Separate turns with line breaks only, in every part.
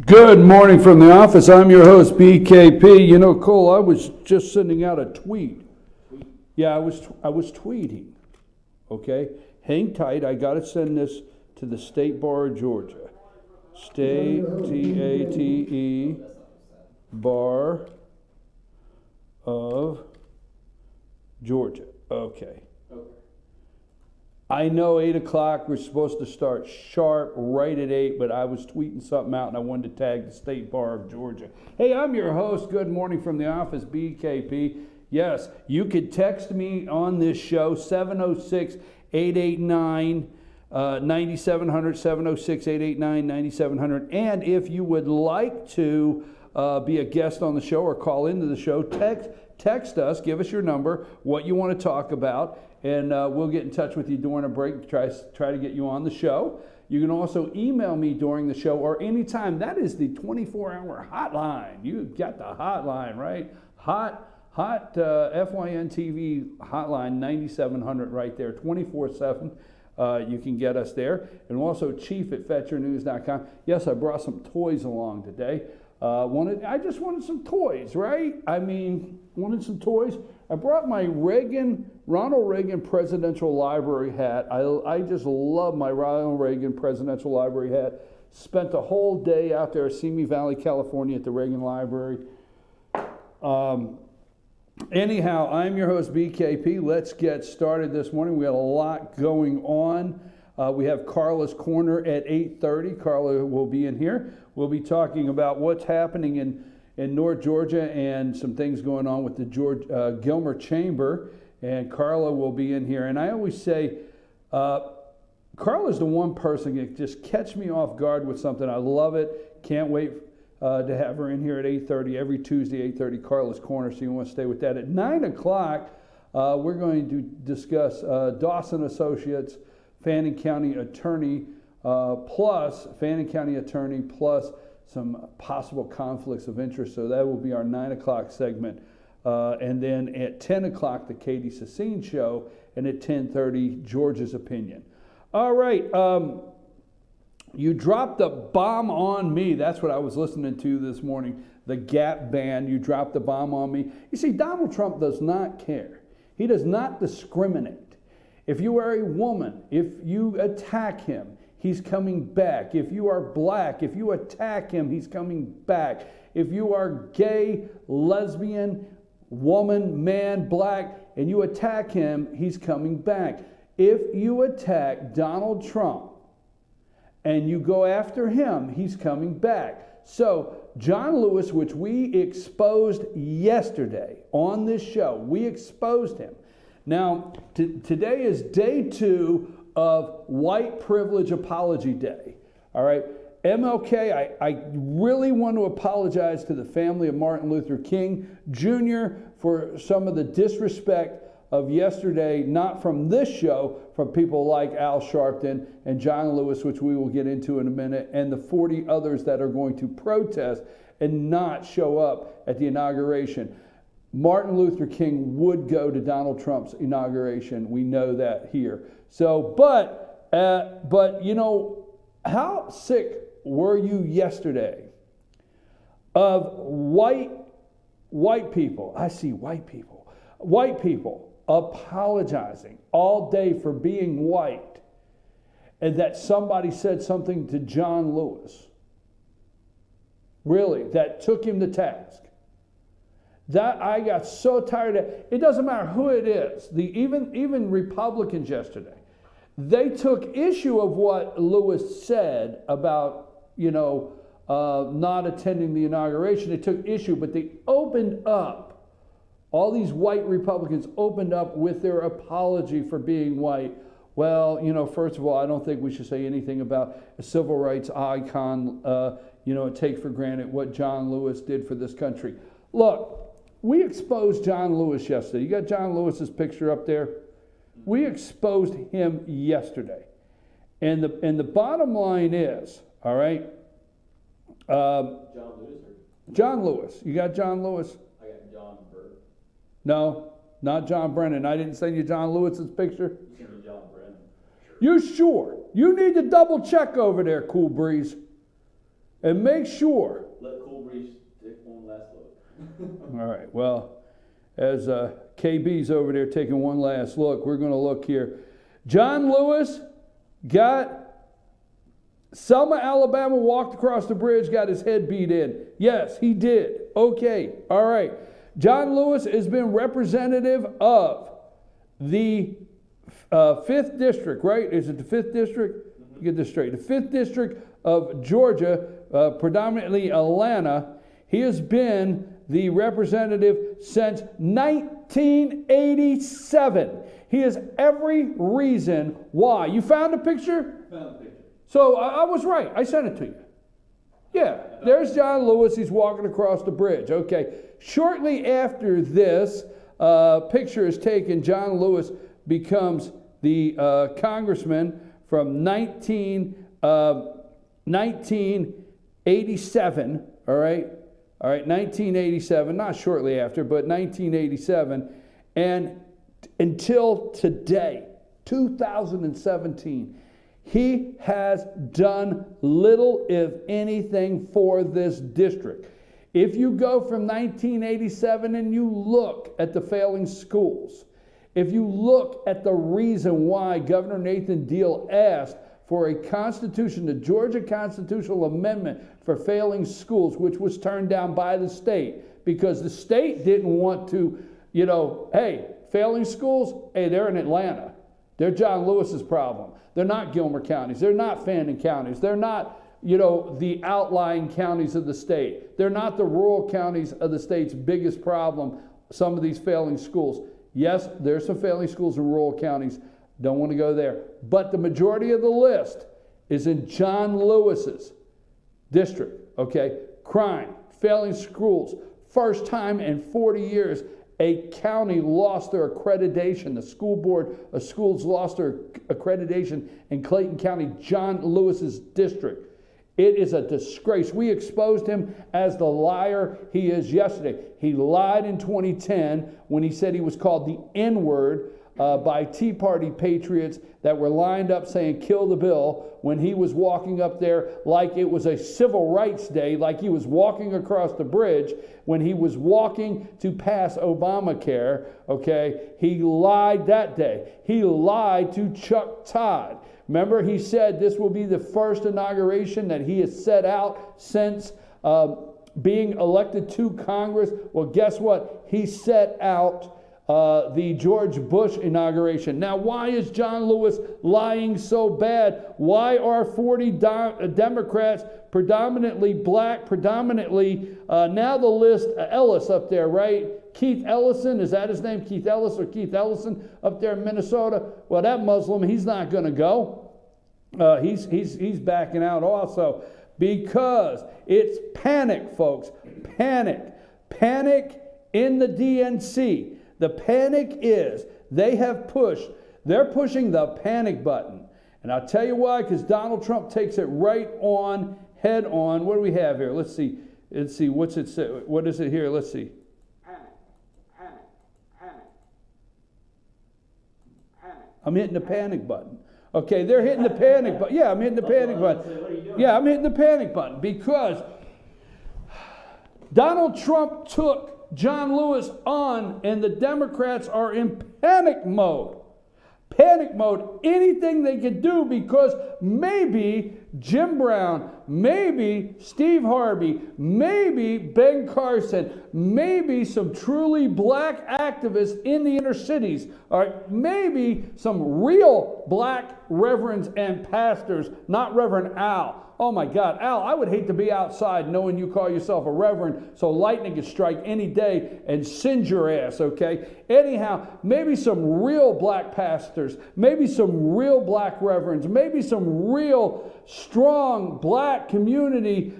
Good morning from the office. I'm your host, BKP. You know, Cole, I was just sending out a tweet. Yeah, I was tweeting. Okay, hang tight. I got to send this to the State Bar of Georgia. State, T-A-T-E, Bar of Georgia. Okay. I know 8 o'clock, we're supposed to start sharp right at 8, but I was tweeting something out and I wanted to tag the State Bar of Georgia. Hey, I'm your host. Good morning from the office, BKP. Yes, you could text me on this show, 706-889-9700, 706-889-9700. And if you would like to be a guest on the show or call into the show, text us, give us your number, what you want to talk about, and we'll get in touch with you during a break, try to get you on the show. You can also email me during the show or anytime. That is the 24-hour hotline. You got the hotline, right? Hot FYN TV hotline, 9700 right there, 24/7. You can get us there. And also chief@fetchernews.com. Yes, I brought some toys along today. I just wanted some toys, right? Wanted some toys. I brought my Ronald Reagan Presidential Library hat. I just love my Ronald Reagan Presidential Library hat. Spent the whole day out there at Simi Valley, California at the Reagan Library. Anyhow, I'm your host, BKP. Let's get started this morning. We got a lot going on. We have Carla's Corner at 8:30. Carla will be in here. We'll be talking about what's happening in North Georgia and some things going on with the Gilmer Chamber. And Carla will be in here. And I always say, Carla's the one person that just catch me off guard with something. I love it. Can't wait to have her in here at 8:30 every Tuesday, 8:30, Carla's Corner. So you want to stay with that. At 9 o'clock, we're going to discuss Dawson Associates, Fannin County Attorney, plus some possible conflicts of interest. So that will be our 9 o'clock segment. And then at 10 o'clock, the Katie Sassine Show, and at 10:30, George's Opinion. All right, you dropped the bomb on me. That's what I was listening to this morning, the Gap Band. You dropped the bomb on me. You see, Donald Trump does not care. He does not discriminate. If you are a woman, if you attack him, he's coming back. If you are black, if you attack him, he's coming back. If you are gay, lesbian, woman, man, black, and you attack him, he's coming back. If you attack Donald Trump and you go after him, he's coming back. So John Lewis, which we exposed yesterday on this show, we exposed him. Now, today is day 2 of White Privilege Apology Day. All right, MLK, I really want to apologize to the family of Martin Luther King Jr. for some of the disrespect of yesterday, not from this show, from people like Al Sharpton and John Lewis, which we will get into in a minute, and the 40 others that are going to protest and not show up at the inauguration. Martin Luther King would go to Donald Trump's inauguration. We know that here. So, but you know, how sick were you yesterday of white people? I see white people apologizing all day for being white, and that somebody said something to John Lewis, really, that took him to task. That I got so tired of. It doesn't matter who it is. Even Republicans yesterday, they took issue of what Lewis said about not attending the inauguration. They took issue, but they opened up. All these white Republicans opened up with their apology for being white. Well, first of all, I don't think we should say anything about a civil rights icon. Take for granted what John Lewis did for this country. Look. We exposed John Lewis yesterday. You got John Lewis's picture up there? We exposed him yesterday. And the bottom line is, all right? John Lewis. You got John Lewis?
I got John Burt.
No, not John Brennan. I didn't send you John Lewis's picture.
You sent me John Brennan.
Sure. You sure? You need to double check over there, Cool Breeze, and make sure.
Let Cool Breeze take one last look.
All right, well, as KB's over there taking one last look, we're going to look here. John Lewis got Selma, Alabama, walked across the bridge, got his head beat in. Yes, he did. Okay, all right. John Lewis has been representative of the 5th District, right? Is it the 5th District? Get this straight. The 5th District of Georgia, predominantly Atlanta. He has been the representative since 1987. He has every reason why. You found the picture?
Found the picture.
So I was right. I sent it to you. Yeah, there's John Lewis. He's walking across the bridge. Okay. Shortly after this picture is taken, John Lewis becomes the congressman from 1987. All right, 1987. Not shortly after, but 1987, and until today, 2017. He has done little, if anything, for this district. If you go from 1987 and you look at the failing schools, if you look at the reason why Governor Nathan Deal asked for a constitution, the Georgia constitutional amendment for failing schools, which was turned down by the state, because the state didn't want to, hey, failing schools, hey, they're in Atlanta. They're John Lewis's problem. They're not Gilmer counties. They're not Fannin counties. They're not, the outlying counties of the state. They're not the rural counties of the state's biggest problem, some of these failing schools. Yes, there's some failing schools in rural counties. Don't want to go there. But the majority of the list is in John Lewis's district, okay? Crime, failing schools. First time in 40 years a county lost their accreditation. The school board of schools lost their accreditation in Clayton County, John Lewis's district. It is a disgrace. We exposed him as the liar he is yesterday. He lied in 2010 when he said he was called the N-word by Tea Party patriots that were lined up saying kill the bill, when he was walking up there like it was a civil rights day, like he was walking across the bridge, when he was walking to pass Obamacare, okay? He lied that day. He lied to Chuck Todd. Remember, he said this will be the first inauguration that he has set out since being elected to Congress. Well, guess what? He set out the George Bush inauguration. Now, why is John Lewis lying so bad? Why are 40 Democrats, predominantly black, predominantly, now the list, Ellis up there, right? Keith Ellison, is that his name? Keith Ellis or Keith Ellison up there in Minnesota? Well, that Muslim, he's not going to go. He's backing out also, because it's panic, folks. Panic in the DNC. The panic is they're pushing the panic button. And I'll tell you why, because Donald Trump takes it right on, head on. What do we have here? Let's see. What's it say? What is it here? Let's see. Panic. I'm hitting the panic button. Okay, they're hitting the panic button. Yeah, I'm hitting the panic button. Yeah, I'm hitting the panic button because Donald Trump took John Lewis on, and the Democrats are in panic mode. Panic mode. Anything they could do, because maybe Jim Brown, maybe Steve Harvey, maybe Ben Carson, maybe some truly black activists in the inner cities, all right, maybe some real black reverends and pastors, not Reverend Al. Oh my God, Al, I would hate to be outside knowing you call yourself a reverend so lightning could strike any day and singe your ass, okay? Anyhow, maybe some real black pastors, maybe some real black reverends, maybe some real strong black community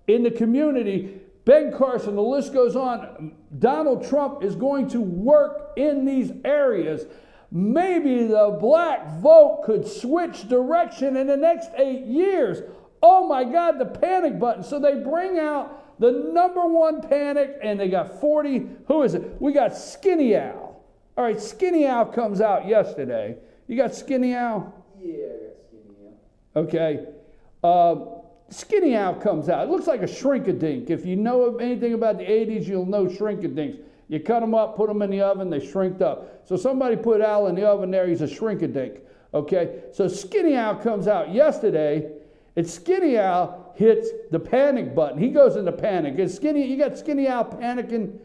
in the community. Ben Carson, the list goes on. Donald Trump is going to work in these areas. Maybe the black vote could switch direction in the next 8 years. Oh my God, the panic button. So they bring out the number one panic, and they got 40. Who is it? We got Skinny Al. All right, Skinny Al comes out yesterday. You got Skinny Al?
Yeah.
Okay. Skinny Al comes out. It looks like a shrink-a-dink. If you know anything about the 80s, you'll know shrink-a-dinks. You cut them up, put them in the oven, they shrinked up. So somebody put Al in the oven there, he's a shrink-a-dink. Okay? So Skinny Al comes out yesterday, and Skinny Al hits the panic button. He goes into panic. And you got Skinny Al panicking.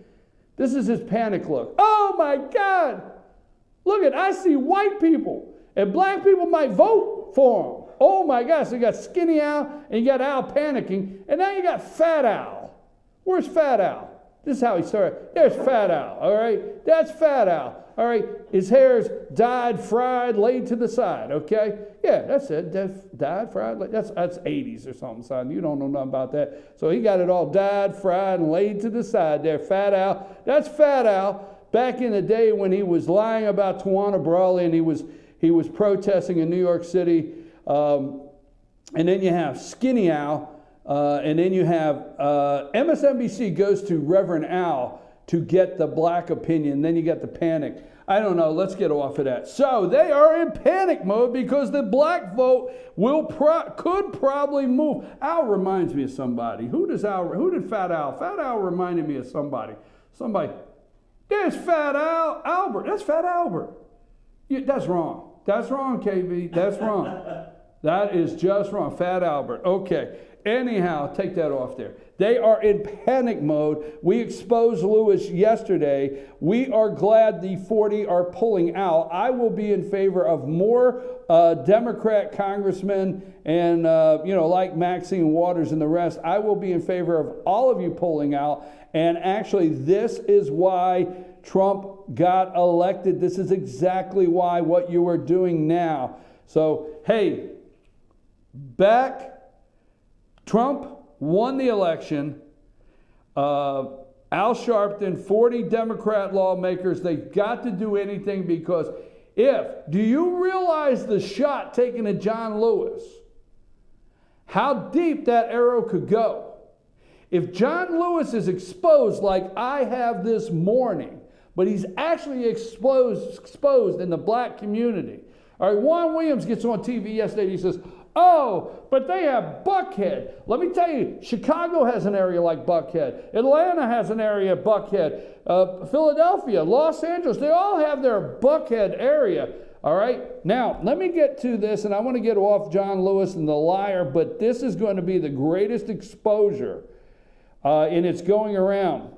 This is his panic look. Oh my God! Look I see white people, and black people might vote for him. Oh my gosh, you got Skinny Al, and you got Al panicking, and now you got Fat Al. Where's Fat Al? This is how he started. There's Fat Al, all right? That's Fat Al, all right? His hair's dyed, fried, laid to the side, okay? Yeah, that's it. Dyed, fried, that's 80s or something, son. You don't know nothing about that. So he got it all dyed, fried, and laid to the side there. Fat Al. That's Fat Al. Back in the day when he was lying about Tawana Brawley and he was protesting in New York City. And then you have Skinny Al, and then you have MSNBC goes to Reverend Al to get the black opinion. Then you get the panic. I don't know. Let's get off of that. So they are in panic mode because the black vote could probably move. Al reminds me of somebody. Who did Fat Al? Fat Al reminded me of somebody. There's Fat Al Albert. That's Fat Albert. That's wrong. That's wrong, KB. That's wrong. That is just wrong. Fat Albert. Okay. Anyhow, take that off there. They are in panic mode. We exposed Lewis yesterday. We are glad the 40 are pulling out. I will be in favor of more Democrat congressmen and, like Maxine Waters and the rest. I will be in favor of all of you pulling out. And actually, this is why Trump got elected. This is exactly why what you are doing now. So, hey, Trump won the election. Al Sharpton, 40 Democrat lawmakers, they've got to do anything because do you realize the shot taken at John Lewis? How deep that arrow could go? If John Lewis is exposed like I have this morning, but he's actually exposed in the black community. All right, Juan Williams gets on TV yesterday. He says, but they have Buckhead. Let me tell you, Chicago has an area like Buckhead. Atlanta has an area, Buckhead. Philadelphia, Los Angeles, they all have their Buckhead area. All right, now let me get to this, and I want to get off John Lewis and the liar, but this is going to be the greatest exposure, and it's going around.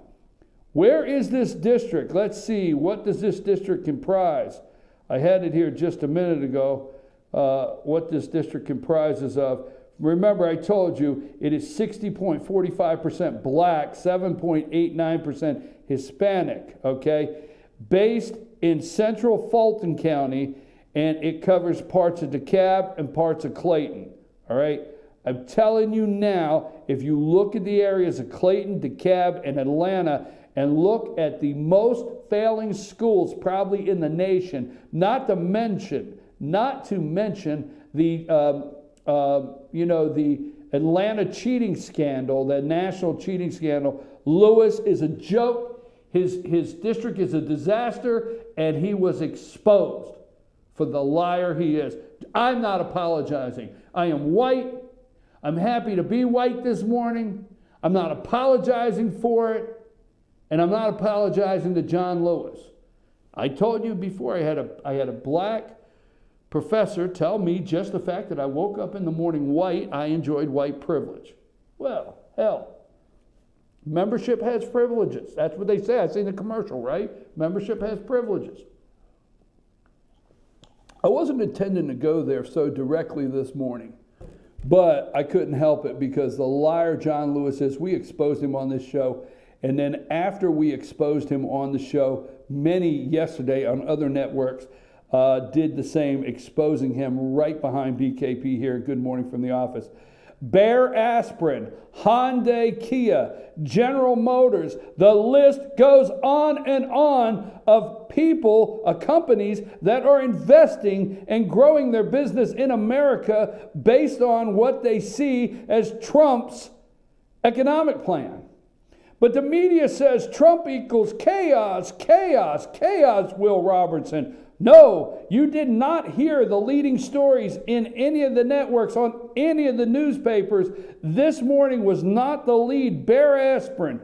Where is this district? Let's see, what does this district comprise? I had it here just a minute ago. What this district comprises of. Remember, I told you it is 60.45% black, 7.89% Hispanic, okay? Based in central Fulton County, and it covers parts of DeKalb and parts of Clayton, all right? I'm telling you now, if you look at the areas of Clayton, DeKalb, and Atlanta, and look at the most failing schools probably in the nation, not to mention the the Atlanta cheating scandal, the national cheating scandal. Lewis is a joke. His district is a disaster, and he was exposed for the liar he is. I'm not apologizing. I am white. I'm happy to be white this morning. I'm not apologizing for it, and I'm not apologizing to John Lewis. I told you before I had a black professor tell me just the fact that I woke up in the morning white, I enjoyed white privilege. Well, hell, membership has privileges. That's what they say. I seen the commercial, right? Membership has privileges. I wasn't intending to go there so directly this morning, but I couldn't help it because the liar John Lewis is, we exposed him on this show, and then after we exposed him on the show, many yesterday on other networks did the same, exposing him right behind BKP here. Good morning from the office. Bayer Aspirin, Hyundai, Kia, General Motors, the list goes on and on of people, companies that are investing and growing their business in America based on what they see as Trump's economic plan. But the media says Trump equals chaos, chaos, chaos, Will Robertson. No, you did not hear the leading stories in any of the networks, on any of the newspapers. This morning was not the lead. Bear Aspirin,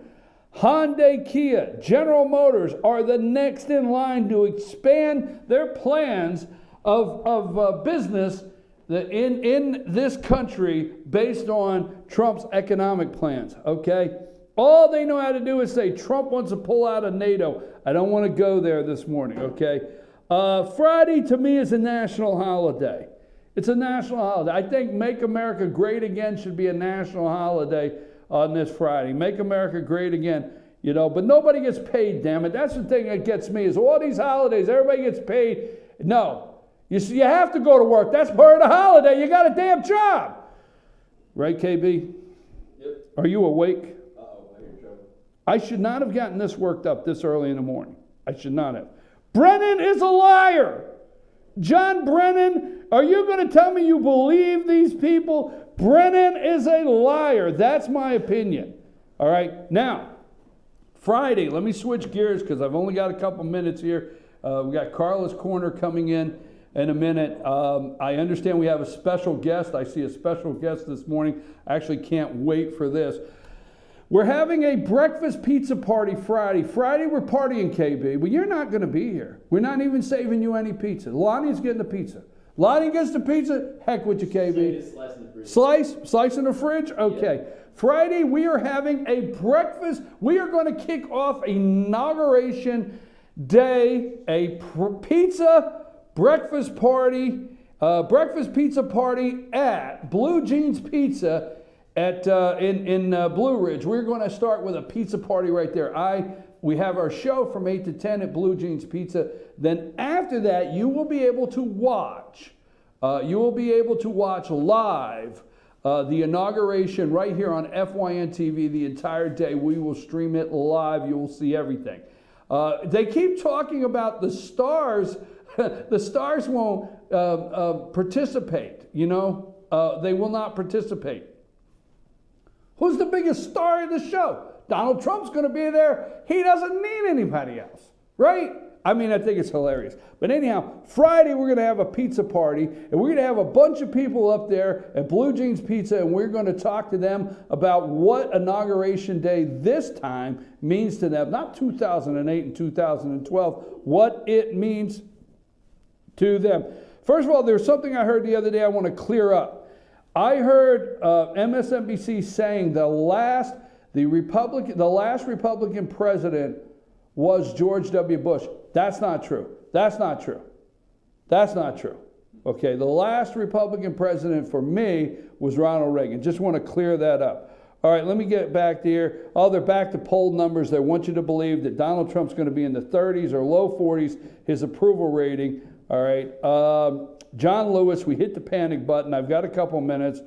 Hyundai, Kia, General Motors are the next in line to expand their plans of business in this country based on Trump's economic plans, okay? All they know how to do is say, Trump wants to pull out of NATO. I don't want to go there this morning, okay? Friday, to me, is a national holiday. It's a national holiday. I think Make America Great Again should be a national holiday on this Friday. Make America Great Again, but nobody gets paid, damn it. That's the thing that gets me, is all these holidays, everybody gets paid. No. You have to go to work. That's part of the holiday. You got a damn job. Right, KB?
Yep.
Are you awake?
Uh-oh, I hear trouble.
I should not have gotten this worked up this early in the morning. I should not have. Brennan is a liar. John Brennan, are you going to tell me you believe these people? Brennan is a liar. That's my opinion. All right. Now, Friday, let me switch gears because I've only got a couple minutes here. We got Carla's Corner coming in a minute. I understand we have a special guest. I see a special guest this morning. I actually can't wait for this. We're having a breakfast pizza party Friday. Friday we're partying, KB. Well, you're not going to be here. We're not even saving you any pizza. Lonnie's getting the pizza. Lonnie gets the pizza. Heck with you, KB.
Slice in the fridge.
Slice in the fridge? Okay. Yeah. Friday we are having a breakfast. We are going to kick off Inauguration Day, a pizza breakfast party, breakfast pizza party at Blue Jeans Pizza at in Blue Ridge. We're going to start with a pizza party right there. We have our show from 8 to 10 at Blue Jeans Pizza. Then after that, you will be able to watch. You will be able to watch live the inauguration right here on FYN TV the entire day. We will stream it live. You will see everything. They keep talking about the stars. The stars won't participate. They will not participate. Who's the biggest star of the show? Donald Trump's going to be there. He doesn't need anybody else, right? I mean, I think it's hilarious. But anyhow, Friday we're going to have a pizza party, and we're going to have a bunch of people up there at Blue Jeans Pizza, and we're going to talk to them about what Inauguration Day this time means to them. Not 2008 and 2012, what it means to them. First of all, there's something I heard the other day I want to clear up. I heard MSNBC saying the last Republican president was George W. Bush. That's not true. That's not true. That's not true. Okay, the last Republican president for me was Ronald Reagan. Just want to clear that up. All right, let me get back here. Oh, they're back to poll numbers. They want you to believe that Donald Trump's going to be in the 30s or low 40s, his approval rating. All right. John Lewis, we hit the panic button. I've got a couple minutes.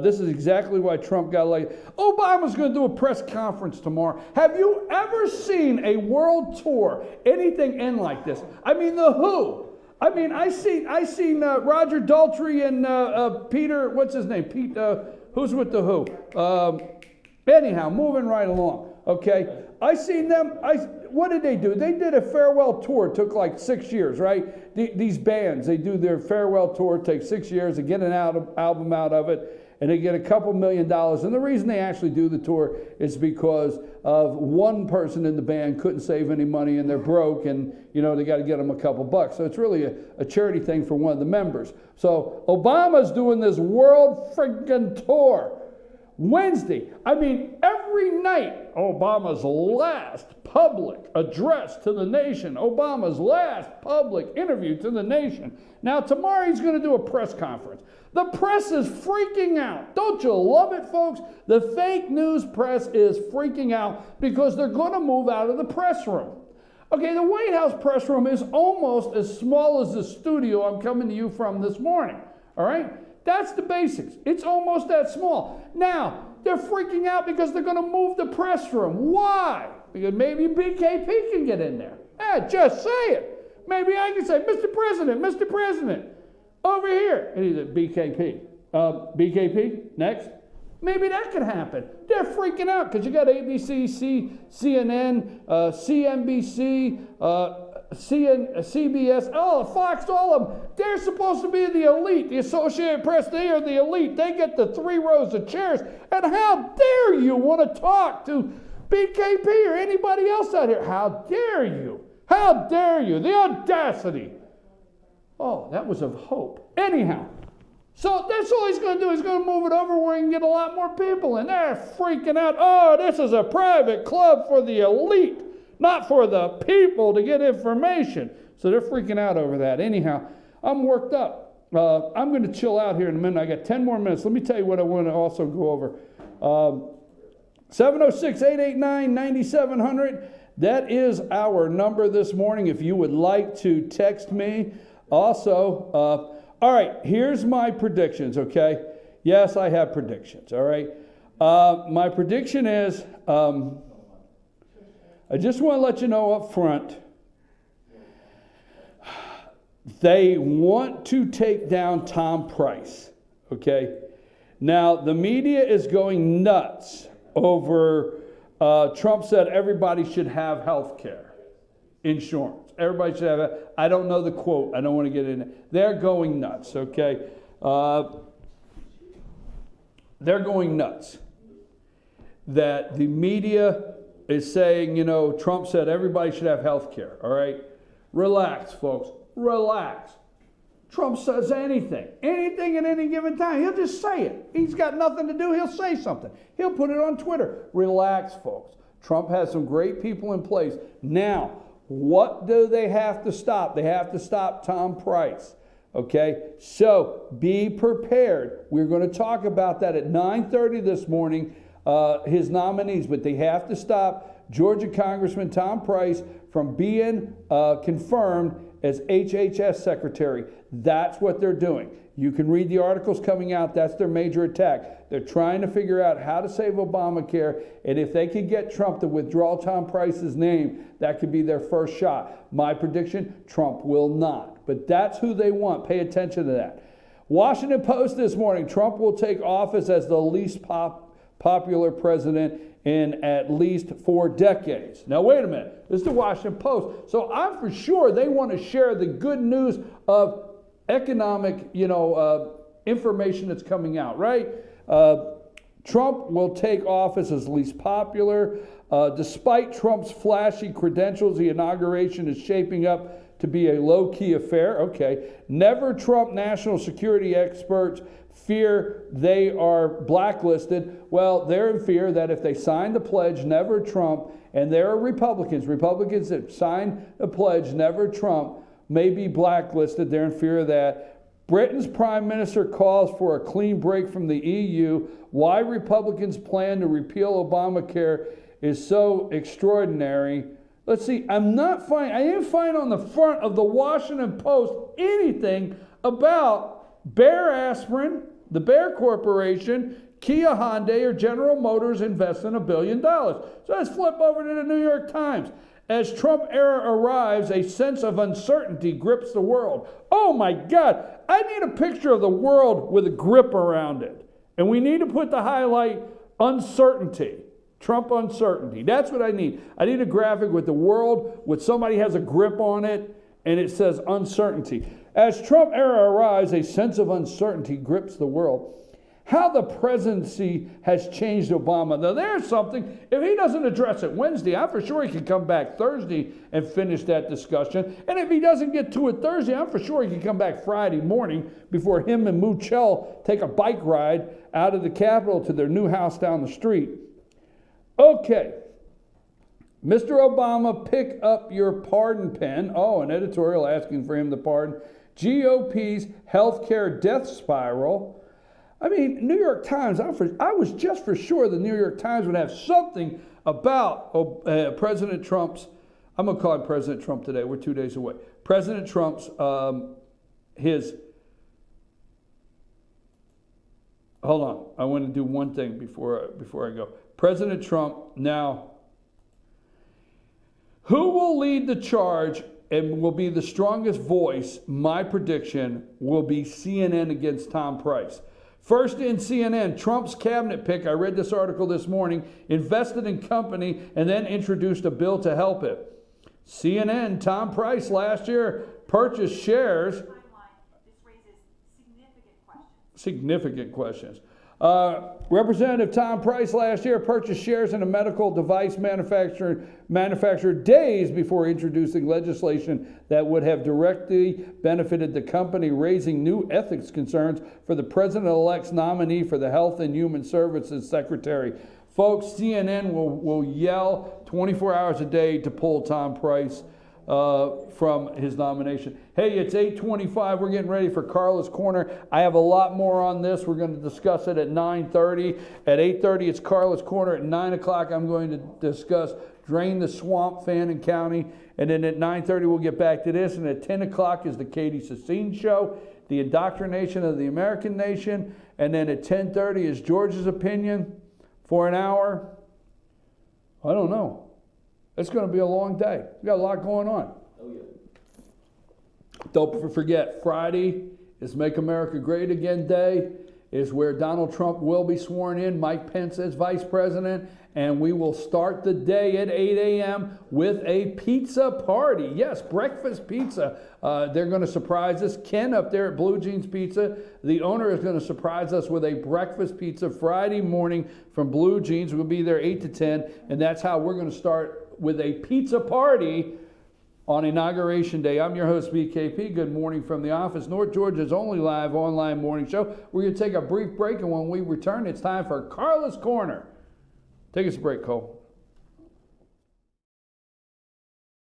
This is exactly why Trump got like, Obama's going to do a press conference tomorrow. Have you ever seen a world tour, anything end like this? I mean, the Who. I mean, I seen Roger Daltrey and Peter, what's his name? Pete, who's with the Who? Anyhow, moving right along. Okay, I seen them. What did they do? They did a farewell tour. It took like 6 years, right? These bands, they do their farewell tour. It takes 6 years to get an album out of it, and they get a couple $1 million. And the reason they actually do the tour is because of one person in the band couldn't save any money, and they're broke, and they got to get them a couple bucks. So it's really a charity thing for one of the members. So Obama's doing this world friggin' tour. Wednesday, I mean, every night, Obama's last public address to the nation, Obama's last public interview to the nation. Now, tomorrow he's going to do a press conference. The press is freaking out. Don't you love it, folks? The fake news press is freaking out because they're going to move out of the press room. Okay, the White House press room is almost as small as the studio I'm coming to you from this morning, all right? That's the basics. It's almost that small. Now, they're freaking out because they're going to move the press room. Why? Because maybe BKP can get in there. Just say it. Maybe I can say, Mr. President, over here. And he's at BKP. BKP, next. Maybe that could happen. They're freaking out because you got ABC, CNN, CNBC, CBS, Fox, all of them. They're supposed to be the elite. The Associated Press, they are the elite. They get the 3 rows of chairs. And how dare you want to talk to BKP or anybody else out here? How dare you? How dare you? The audacity. Oh, that was of hope. Anyhow, so that's all he's going to do. He's going to move it over where he can get a lot more people. And they're freaking out. Oh, this is a private club for the elite, not for the people to get information. So they're freaking out over that. Anyhow, I'm worked up. I'm going to chill out here in a minute. I got 10 more minutes. Let me tell you what I want to also go over. 706-889-9700. That is our number this morning if you would like to text me. Also, all right, here's my predictions, okay? Yes, I have predictions, all right? My prediction is, I just want to let you know up front, they want to take down Tom Price, okay? Now, the media is going nuts over, Trump said everybody should have health care, insurance. Everybody should have it. I don't know the quote. I don't want to get in it. They're going nuts, okay? They're going nuts. That the media is saying, you know, Trump said everybody should have health care, all right? Relax, folks. Relax. Trump says anything at any given time. He'll just say it. He's got nothing to do. He'll say something. He'll put it on Twitter. Relax, folks. Trump has some great people in place. Now, what do they have to stop? They have to stop Tom Price. Okay? So be prepared. We're going to talk about that at 9:30 this morning, his nominees. But they have to stop Georgia Congressman Tom Price from being confirmed as HHS Secretary. That's what they're doing. You can read the articles coming out. That's their major attack. They're trying to figure out how to save Obamacare, and if they could get Trump to withdraw Tom Price's name, that could be their first shot. My prediction, Trump will not. But that's who they want. Pay attention to that. Washington Post this morning, Trump will take office as the least popular president in at least 4 decades. Now, wait a minute. This is the Washington Post. So I'm for sure they want to share the good news of economic, information that's coming out, right? Trump will take office as least popular. Despite Trump's flashy credentials, the inauguration is shaping up to be a low-key affair. Okay. Never Trump national security experts fear they are blacklisted. Well, they're in fear that if they sign the pledge, never Trump, and there are Republicans that sign the pledge, never Trump, may be blacklisted. They're in fear of that. Britain's prime minister calls for a clean break from the EU. Why Republicans plan to repeal Obamacare is so extraordinary. Let's see, I didn't find on the front of the Washington Post anything about Bayer Aspirin, the Bayer Corporation, Kia Hyundai, or General Motors investing $1 billion. So let's flip over to the New York Times. As Trump era arrives, a sense of uncertainty grips the world. Oh my God, I need a picture of the world with a grip around it. And we need to put the highlight uncertainty. Trump uncertainty. That's what I need. I need a graphic with the world, with somebody has a grip on it, and it says uncertainty. As Trump era arrives, a sense of uncertainty grips the world. How the presidency has changed Obama. Now, there's something. If he doesn't address it Wednesday, I'm for sure he can come back Thursday and finish that discussion. And if he doesn't get to it Thursday, I'm for sure he can come back Friday morning before him and Muchel take a bike ride out of the Capitol to their new house down the street. Okay. Mr. Obama, pick up your pardon pen. Oh, an editorial asking for him to pardon. GOP's healthcare death spiral. I mean, New York Times, I was just for sure the New York Times would have something about President Trump's, I'm going to call him President Trump today, we're 2 days away. President Trump's, hold on, I want to do one thing before I go. President Trump, now, who will lead the charge and will be the strongest voice? My prediction will be CNN against Tom Price. First in CNN, Trump's cabinet pick, I read this article this morning, invested in company and then introduced a bill to help it. CNN, Tom Price last year purchased shares.
Timeline, this raises significant questions.
Significant questions. Representative Tom Price last year purchased shares in a medical device manufacturer days before introducing legislation that would have directly benefited the company, raising new ethics concerns for the president-elect's nominee for the Health and Human Services Secretary. Folks, CNN will yell 24 hours a day to pull Tom Price from his nomination. Hey, it's 8:25. We're getting ready for Carla's Corner. I have a lot more on this. We're going to discuss it at 9:30. At 8:30, it's Carla's Corner. At 9 o'clock, I'm going to discuss Drain the Swamp, Fannin County. And then at 9:30, we'll get back to this. And at 10 o'clock is the Katie Sassine Show, the indoctrination of the American nation. And then at 10:30 is George's Opinion for an hour. I don't know. It's going to be a long day. We got a lot going on.
Oh, yeah.
Don't forget, Friday is Make America Great Again Day, is where Donald Trump will be sworn in, Mike Pence as vice president, and we will start the day at 8 a.m. with a pizza party. Yes, breakfast pizza. They're going to surprise us. Ken up there at Blue Jeans Pizza, the owner, is going to surprise us with a breakfast pizza Friday morning from Blue Jeans. We'll be there 8 to 10, and that's how we're going to start with a pizza party on Inauguration Day. I'm your host, BKP. Good morning from the office. North Georgia's only live online morning show. We're going to take a brief break, and when we return, it's time for Carla's Corner. Take us a break, Cole.